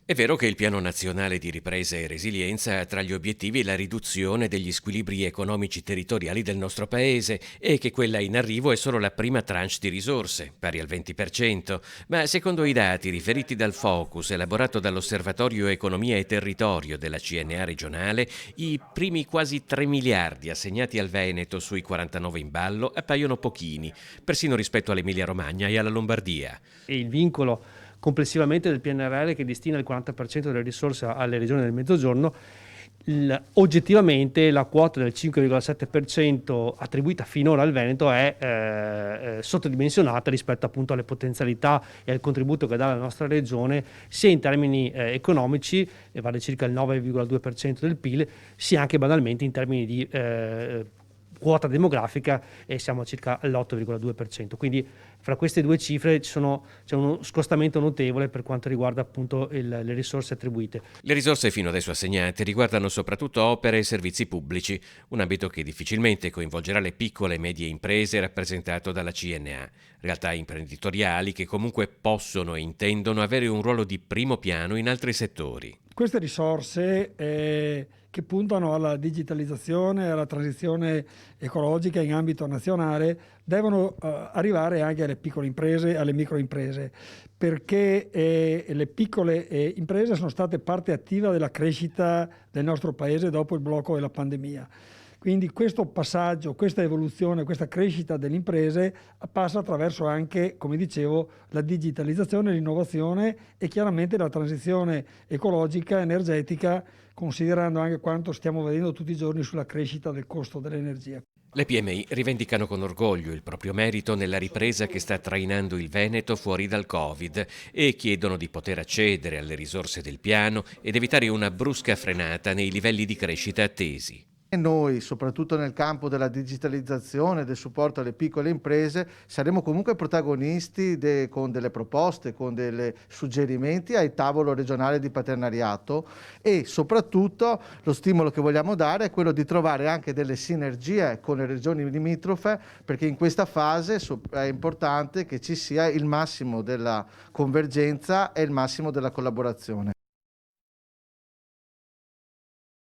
È vero che il Piano Nazionale di Ripresa e Resilienza ha tra gli obiettivi la riduzione degli squilibri economici territoriali del nostro Paese e che quella in arrivo è solo la prima tranche di risorse, pari al 20%, ma secondo i dati riferiti dal Focus elaborato dall'Osservatorio Economia e Territorio della CNA regionale, i primi quasi 3 miliardi assegnati al Veneto sui 49 in ballo appaiono pochini, persino rispetto all'Emilia-Romagna e alla Lombardia. E il vincolo complessivamente del PNRR che destina il 40% delle risorse alle regioni del Mezzogiorno, oggettivamente la quota del 5,7% attribuita finora al Veneto è sottodimensionata rispetto appunto alle potenzialità e al contributo che dà la nostra regione, sia in termini economici, vale circa il 9,2% del PIL, sia anche banalmente in termini di quota demografica, e siamo circa all'8,2%. Quindi fra queste due cifre c'è uno scostamento notevole per quanto riguarda appunto le risorse attribuite. Le risorse fino adesso assegnate riguardano soprattutto opere e servizi pubblici, un ambito che difficilmente coinvolgerà le piccole e medie imprese rappresentato dalla CNA, realtà imprenditoriali che comunque possono e intendono avere un ruolo di primo piano in altri settori. Queste risorse che puntano alla digitalizzazione, alla transizione ecologica in ambito nazionale, devono arrivare anche alle piccole imprese, alle microimprese, perché le piccole imprese sono state parte attiva della crescita del nostro Paese dopo il blocco della pandemia. Quindi questo passaggio, questa evoluzione, questa crescita delle imprese passa attraverso anche, come dicevo, la digitalizzazione, l'innovazione e chiaramente la transizione ecologica, energetica, considerando anche quanto stiamo vedendo tutti i giorni sulla crescita del costo dell'energia. Le PMI rivendicano con orgoglio il proprio merito nella ripresa che sta trainando il Veneto fuori dal Covid e chiedono di poter accedere alle risorse del piano ed evitare una brusca frenata nei livelli di crescita attesi. E noi, soprattutto nel campo della digitalizzazione, del supporto alle piccole imprese, saremo comunque protagonisti con delle proposte, con dei suggerimenti al tavolo regionale di partenariato e soprattutto lo stimolo che vogliamo dare è quello di trovare anche delle sinergie con le regioni limitrofe, perché in questa fase è importante che ci sia il massimo della convergenza e il massimo della collaborazione.